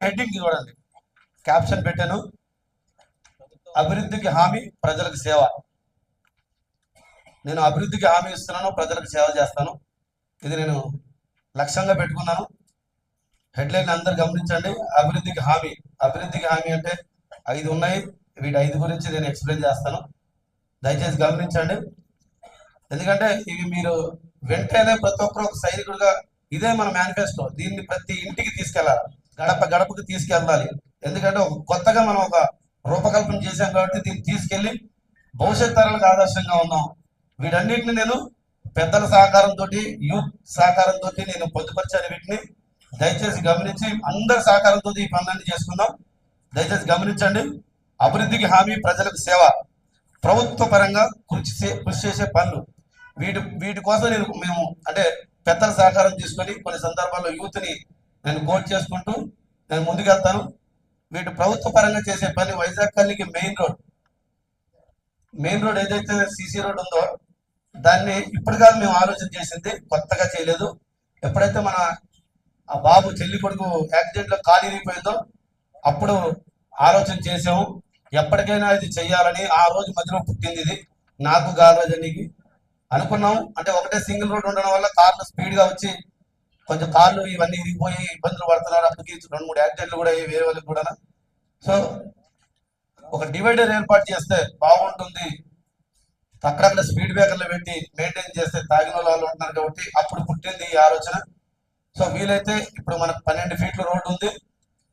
Heading చూడండి, caption పెట్టాను, అభివృద్ధికి హామీ ప్రజలకు సేవ. నేను అభివృద్ధికి హామీ ఇస్తున్నాను, ప్రజలకు సేవ చేస్తాను. ఇది నేను లక్ష్యంగా పెట్టుకున్నాను. హెడ్లైన్ అందరు గమనించండి. అభివృద్ధికి హామీ. అభివృద్ధికి హామీ అంటే 5 ఉన్నాయి. వీటి 5 గురించి నేను ఎక్స్ప్లెయిన్ చేస్తాను, దయచేసి గమనించండి. ఎందుకంటే ఇవి మీరు వెంటనే ప్రతి ఒక్కరు ఒక సైనికుడిగా, ఇదే మన మేనిఫెస్టో, దీన్ని ప్రతి ఇంటికి తీసుకెళ్ళాలి, గడప గడపకి తీసుకెళ్ళాలి. ఎందుకంటే ఒక కొత్తగా మనం ఒక రూపకల్పన చేశాం కాబట్టి దీన్ని తీసుకెళ్లి భవిష్యత్ తరాలకు ఆదర్శంగా ఉన్నాం. వీటన్నిటిని నేను పెద్దల సహకారంతో, యూత్ సహకారంతో నేను పొందుపరిచాను. వీటిని దయచేసి గమనించి అందరి సహకారంతో ఈ పనులన్నీ చేసుకుందాం. దయచేసి గమనించండి. అభివృద్ధికి హామీ ప్రజలకు సేవ. ప్రభుత్వ పరంగా కృషి చేసే పనులు. వీటి కోసం మేము అంటే పెద్దల సహకారం తీసుకొని కొన్ని సందర్భాల్లో యూత్ని నేను కోట్ చేసుకుంటూ నేను ముందుకెళ్తాను. వీటి ప్రభుత్వ పరంగా చేసే పని వైజాగ్ కల్లికి మెయిన్ రోడ్ ఏదైతే సిసి రోడ్ ఉందో దాన్ని ఇప్పుడు కాదు మేము ఆలోచన చేసింది, కొత్తగా చేయలేదు. ఎప్పుడైతే మన ఆ బాబు చెల్లి కొడుకు యాక్సిడెంట్ లో కాలు ఇరిగిపోయిందో అప్పుడు ఆలోచన చేసాము, ఎప్పటికైనా ఇది చెయ్యాలని. ఆ రోజు మధ్యలో పుట్టింది ఇది, నాకు గాలరాజనికి అనుకున్నాం. అంటే ఒకటే సింగిల్ రోడ్ ఉండడం వల్ల కార్లు స్పీడ్ గా వచ్చి కొంచెం కార్లు ఇవన్నీ ఇరిగిపోయి ఇబ్బందులు పడుతున్నారు. అప్పటికి 2-3 యాక్సిడెంట్లు కూడా వేరే వాళ్ళకి కూడా. సో ఒక డివైడర్ ఏర్పాటు చేస్తే బాగుంటుంది, అక్కడక్కడ స్పీడ్ బ్రేకర్లు పెట్టి మెయింటైన్ చేస్తే తాగిన వాళ్ళు ఉంటున్నారు కాబట్టి అప్పుడు పుట్టింది ఈ ఆలోచన. సో వీలైతే ఇప్పుడు మనకు 12 ఫీట్ల రోడ్డు ఉంది,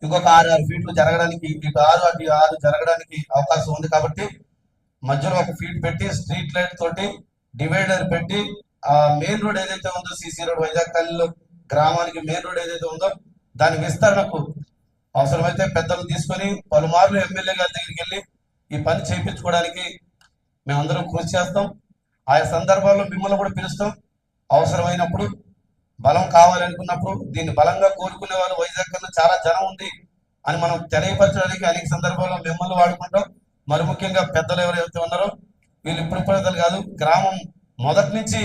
ఇంకొక 6 ఫీట్లు జరగడానికి, ఇటు 6 అటు 6 జరగడానికి అవకాశం ఉంది. కాబట్టి మధ్యలో 1 ఫీట్ పెట్టి స్ట్రీట్ లైట్ తోటి డివైడర్ పెట్టి ఆ మెయిన్ రోడ్ ఏదైతే ఉందో సిసి రోడ్, వైజాగ్ కల్లిలో గ్రామానికి మెయిన్ రోడ్ ఏదైతే ఉందో దాని విస్తరణకు అవసరమైతే పెద్దలు తీసుకొని పలుమార్లు ఎమ్మెల్యే గారి దగ్గరికి వెళ్ళి ఈ పని చేయించుకోవడానికి మేమందరం కృషి చేస్తాం. ఆయా సందర్భాల్లో మిమ్మల్ని కూడా పిలుస్తాం. అవసరమైనప్పుడు బలం కావాలనుకున్నప్పుడు దీన్ని బలంగా కోరుకునే వాళ్ళు వైజాగ్ కన్నా చాలా జనం ఉంది అని మనం తెలియపరచడానికి అనేక సందర్భాల్లో మిమ్మల్ని వాడుకుంటాం. మరి ముఖ్యంగా పెద్దలు ఎవరైతే ఉన్నారో వీళ్ళు ఇప్పుడు పెద్దలు కాదు, గ్రామం మొదటి నుంచి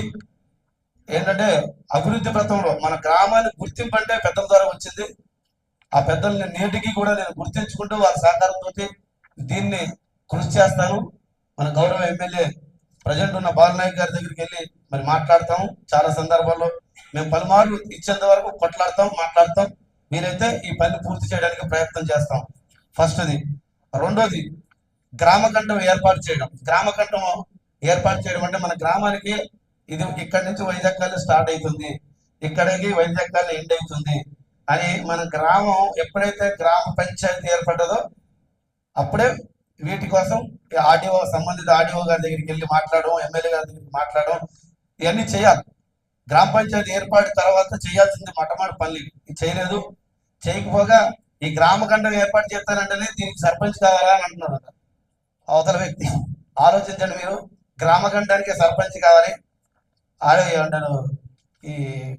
ఏంటంటే అభివృద్ధి పథంలో మన గ్రామాన్ని గుర్తింపు అంటే పెద్దల ద్వారా వచ్చింది. ఆ పెద్దల్ని నేటికి కూడా నేను గుర్తించుకుంటూ వారి సహకారంతో దీన్ని కృషి చేస్తాను. మన గౌరవ ఎమ్మెల్యే ప్రజెంట్ ఉన్న బాలనాయక్ గారి దగ్గరికి వెళ్ళి మరి మాట్లాడతాము. చాలా సందర్భాల్లో మేము పలుమార్లు ఇచ్చేంత వరకు కొట్లాడతాం, మాట్లాడతాం. మీరైతే ఈ పని పూర్తి చేయడానికి ప్రయత్నం చేస్తాం. ఫస్ట్ది. రెండోది గ్రామ కంఠం ఏర్పాటు చేయడం. గ్రామ కంఠం ఏర్పాటు చేయడం అంటే మన గ్రామానికి ఇది ఇక్కడి నుంచి వైజాగ్ కల్లి స్టార్ట్ అవుతుంది, ఇక్కడికి వైజాగ్ కల్లి ఎండ్ అవుతుంది అని మన గ్రామం ఎప్పుడైతే గ్రామ పంచాయతీ ఏర్పడ్డదో అప్పుడే వీటి కోసం ఆర్డీఓ, సంబంధిత ఆర్డీఓ గారి దగ్గరికి వెళ్ళి మాట్లాడడం, ఎమ్మెల్యే గారి దగ్గరికి మాట్లాడడం, ఇవన్నీ చేయాలి. గ్రామ పంచాయతీ ఏర్పాటు తర్వాత చేయాల్సింది మొట్టమొదటి పనులు ఇది చేయలేదు. చేయకపోగా ఈ గ్రామ కంఠం ఏర్పాటు చేస్తానంటేనే దీనికి సర్పంచ్ కావాలా అని అంటున్నారు అవతల వ్యక్తి. ఆలోచించండి మీరు, గ్రామ కంఠానికి సర్పంచ్ కావాలి, ఏమంటారు ఈ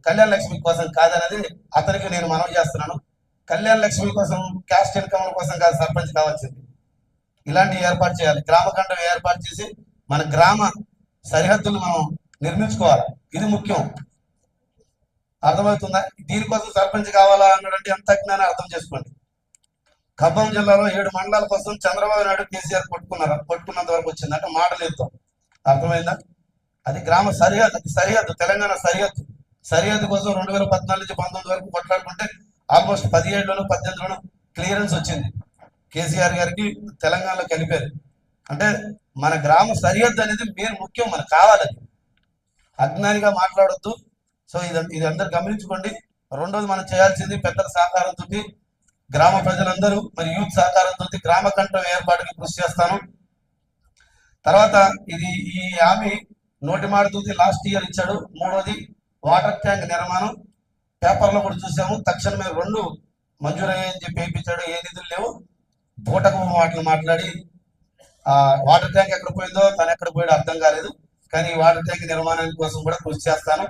కళ్యాణ లక్ష్మి కోసం కాదనేది అతనికి నేను మనవి చేస్తున్నాను. కళ్యాణ లక్ష్మి కోసం, క్యాస్ట్ ఇన్కమ్ కోసం కాదు సర్పంచ్ కావాల్సింది. ఇలాంటివి ఏర్పాటు చేయాలి. గ్రామ కంఠం ఏర్పాటు చేసి మన గ్రామ సరిహద్దులు మనం నిర్మించుకోవాలి. ఇది ముఖ్యం. అర్థమవుతుందా? దీనికోసం సర్పంచ్ కావాలా అన్నాడంటే ఎంత అజ్ఞానం అర్థం చేసుకోండి. ఖమ్మం జిల్లాలో 7 మండలాల కోసం చంద్రబాబు నాయుడు, కేసీఆర్ కొట్టుకున్నంత వరకు వచ్చింది అంటే మాటలు యుద్ధం. అర్థమైందా? అది గ్రామ సరిహద్దు, సరిహద్దు తెలంగాణ సరిహద్దు కోసం 2014 నుంచి 19 వరకు కొట్లాడుకుంటే ఆల్మోస్ట్ 17లోను 18లోను క్లియరెన్స్ వచ్చింది. కేసీఆర్ గారికి తెలంగాణలో కలిపారు. అంటే మన గ్రామ సరిహద్దు అనేది మెయిన్ ముఖ్యం, మనకు కావాలి. అజ్ఞానిగా మాట్లాడొద్దు. సో ఇది అందరు గమనించుకోండి. రెండోది మనం చేయాల్సింది పెద్దల సహకారంతో, గ్రామ ప్రజలందరూ మరి యూత్ సహకారంతో గ్రామ కంఠం ఏర్పాటుకి కృషి చేస్తాను. తర్వాత ఈ హామీ నోటి మాడుతుంది లాస్ట్ ఇయర్ ఇచ్చాడు. మూడోది వాటర్ ట్యాంక్ నిర్మాణం. పేపర్లో కూడా చూసాము. తక్షణమే 2 మంజూరయ్యాయని చెప్పి వేయించాడు. ఏ నిధులు లేవు, బూటకు మాటలు మాట్లాడి ఆ వాటర్ ట్యాంక్ ఎక్కడ పోయిందో, తను ఎక్కడ పోయాడో అర్థం కాలేదు. కానీ ఈ వాటర్ ట్యాంక్ నిర్మాణం కోసం కూడా కృషి చేస్తాను.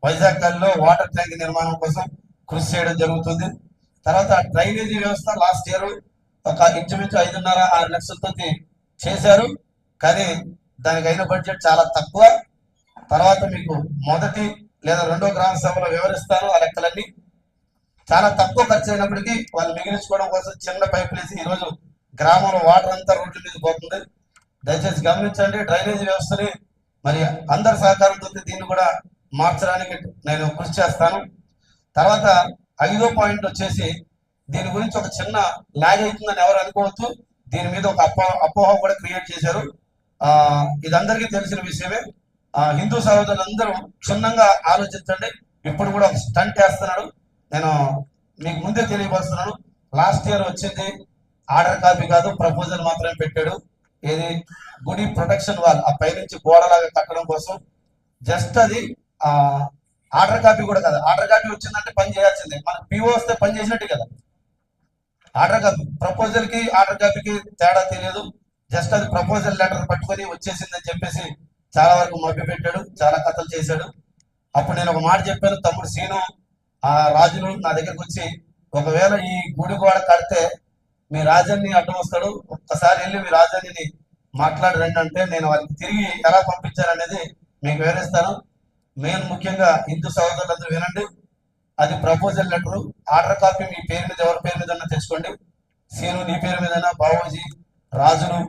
వైజాగ్ కల్లో వాటర్ ట్యాంక్ నిర్మాణం కోసం కృషి చేయడం జరుగుతుంది. తర్వాత డ్రైనేజీ వ్యవస్థ లాస్ట్ ఇయర్ ఒక ఇంచుమించు 5.5-6 లక్షలతో చేశారు. కానీ దానికి అయిన బడ్జెట్ చాలా తక్కువ. తర్వాత మీకు మొదటి లేదా రెండో గ్రామ సభలో వివరిస్తాను ఆ లెక్కలన్నీ. చాలా తక్కువ ఖర్చు అయినప్పటికీ వాళ్ళు మిగిలించుకోవడం కోసం చిన్న పైపులు వేసి ఈరోజు గ్రామంలో వాటర్ అంతా రోడ్ల మీద పోతుంది. దయచేసి గమనించండి. డ్రైనేజీ వ్యవస్థని మరి అందరి సహకారంతో దీన్ని కూడా మార్చడానికి నేను కృషి చేస్తాను. తర్వాత 5వ పాయింట్ వచ్చేసి దీని గురించి ఒక చిన్న ల్యాగ్ అవుతుందని ఎవరు అనుకోవద్దు. దీని మీద ఒక అపోహ కూడా క్రియేట్ చేశారు. ఇది అందరికీ తెలిసిన విషయమే. హిందూ సహోదరులందరూ క్షుణ్ణంగా ఆలోచించండి. ఇప్పుడు కూడా ఒక స్టంట్ వేస్తున్నాడు. నేను మీకు ముందే తెలియపరుస్తున్నాను. లాస్ట్ ఇయర్ వచ్చింది ఆర్డర్ కాపీ కాదు, ప్రపోజల్ మాత్రమే పెట్టాడు. ఏది గుడి ప్రొటెక్షన్ వాల్, ఆ పైనుంచి గోడలాగా కట్టడం కోసం. జస్ట్ అది ఆర్డర్ కాపీ కూడా కాదు. ఆర్డర్ కాపీ వచ్చిందంటే పని చేయాల్సిందే. మనకు పిఓ వస్తే పని చేసినట్టు కదా. ఆర్డర్ కాపీ ప్రపోజల్ కి ఆర్డర్ కాపీకి తేడా తెలియదు. జస్ట్ అది ప్రపోజల్ లెటర్ పట్టుకొని వచ్చేసిందని చెప్పేసి చాలా వరకు మభ్య పెట్టాడు, చాలా కథలు చేశాడు. అప్పుడు నేను ఒక మాట చెప్పాను, తమ్ముడు సీను ఆ రాజులు నా దగ్గరకు వచ్చి ఒకవేళ ఈ గుడి గోడ కడితే మీ రాజాన్ని అడ్డం వస్తాడు, ఒక్కసారి వెళ్ళి మీ రాజాన్ని మాట్లాడి రండి అంటే నేను వాళ్ళకి తిరిగి ఎలా పంపించారనేది మీకు వివరిస్తాను. నేను ముఖ్యంగా హిందూ సహోదరులందరూ వినండి. అది ప్రపోజల్ లెటర్. ఆర్డర్ కాపీ మీ పేరు మీద ఎవరి పేరు మీద తెచ్చుకోండి. సీను నీ పేరు మీదైనా, బావోజీ, రాజులు,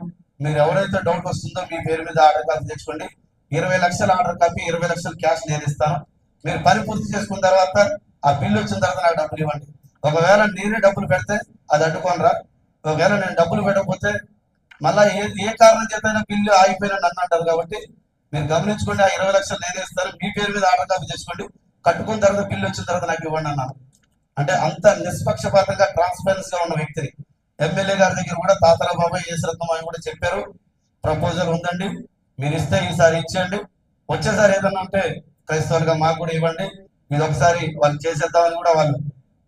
మీరు ఎవరైతే డౌట్ వస్తుందో మీ పేరు మీద ఆర్డర్ కాపీ తెచ్చుకోండి. 20 లక్షల ఆర్డర్ కాపీ, 20 లక్షల క్యాష్ నేను ఇస్తాను. మీరు పని పూర్తి చేసుకున్న తర్వాత ఆ బిల్లు వచ్చిన తర్వాత నాకు డబ్బులు ఇవ్వండి. ఒకవేళ నేనే డబ్బులు పెడితే అది అడ్డుకోనరా. ఒకవేళ నేను డబ్బులు పెట్టకపోతే మళ్ళీ ఏ కారణం చేతైనా బిల్లు ఆగిపోయినా నన్ను అంటారు. కాబట్టి మీరు గమనించుకోండి. ఆ 20 లక్షలు నేనే ఇస్తాను. మీ పేరు మీద ఆర్డర్ కాపీ తెచ్చుకోండి. కట్టుకున్న తర్వాత బిల్లు వచ్చిన తర్వాత నాకు ఇవ్వండి అన్నాను. అంటే అంత నిష్పక్షపాతంగా ట్రాన్స్పరెన్సీ గా ఉన్న వ్యక్తిని. ఎమ్మెల్యే గారి దగ్గర కూడా తాతల బాబాయ్ ఏసరత్నం అని కూడా చెప్పారు. ప్రపోజల్ ఉందండి, మీరు ఇస్తే ఈసారి ఇచ్చేయండి, వచ్చేసారి ఏదన్నా ఉంటే క్రైస్తవులుగా మాకు కూడా ఇవ్వండి. ఇది ఒకసారి వాళ్ళు చేసేద్దామని కూడా వాళ్ళు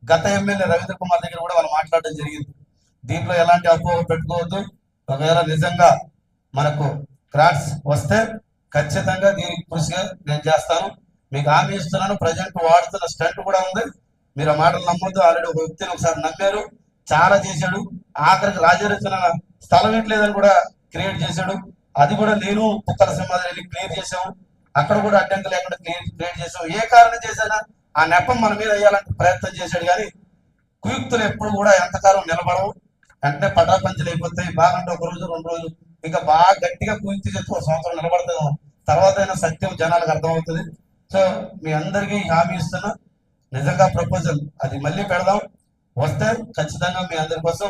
గత ఎమ్మెల్యే రవీంద్ర కుమార్ దగ్గర కూడా వాళ్ళు మాట్లాడడం జరిగింది. దీంట్లో ఎలాంటి అపోహ పెట్టుకోవద్దు. ఒకవేళ నిజంగా మనకు క్రాట్స్ వస్తే ఖచ్చితంగా దీనికి కృషిగా నేను చేస్తాను. మీకు హామీ ఇస్తున్నాను. ప్రజెంట్ వాడుతున్న స్టంట్ కూడా ఉంది. మీరు ఆ మాటలు నమ్మొద్దు. ఆల్రెడీ ఒక వ్యక్తిని ఒకసారి నమ్మారు, చాలా చేశాడు. ఆఖరికి రాజరచన స్థలం ఇట్లేదని కూడా క్రియేట్ చేశాడు. అది కూడా నేను కుక్కల సింహాలు వెళ్ళి క్లియర్ చేసాము. అక్కడ కూడా అడ్డంకి లేకుండా క్రియేట్ చేసాం. ఏ కారణం చేసినా ఆ నెపం మన మీద వేయాలంటే ప్రయత్నం చేశాడు. కానీ కుయుక్తులు ఎప్పుడు కూడా ఎంతకాలం నిలబడవు. వెంటనే పటాపంచలు అయిపోతాయి. బాగంటే ఒక రోజు 2 రోజులు, ఇంకా బాగా గట్టిగా కుయుక్తి చేస్తూ 1 సంవత్సరం నిలబడతాం. తర్వాత అయినా సత్యం జనాలకు అర్థమవుతుంది. సో మీ అందరికీ హామీ ఇస్తున్నా, నిజంగా ప్రపోజల్ అది మళ్ళీ పెడదాం. వస్తే ఖచ్చితంగా మీ అందరి కోసం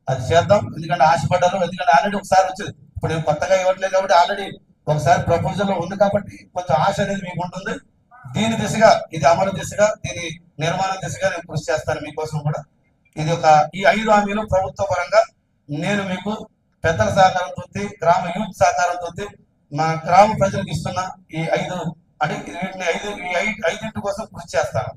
అది చేద్దాం. ఎందుకంటే ఆశపడ్డారు. ఎందుకంటే ఆల్రెడీ ఒకసారి వచ్చింది. ఇప్పుడు నేను కొత్తగా ఇవ్వట్లేదు కాబట్టి ఆల్రెడీ ఒకసారి ప్రపోజల్ ఉంది కాబట్టి కొంచెం ఆశ అనేది మీకు ఉంటుంది. దీని దిశగా, ఇది అమలు దిశగా, దీని నిర్మాణం దిశగా నేను కృషి చేస్తాను మీకోసం కూడా. ఇది ఈ 5 హామీలు ప్రభుత్వ పరంగా నేను మీకు పెద్దల సహకారంతో, గ్రామ యూత్ సహకారంతో, మా గ్రామ ప్రజలకు ఇస్తున్న ఈ 5 అంటే వీటిని 5 కోసం కృషి చేస్తాను.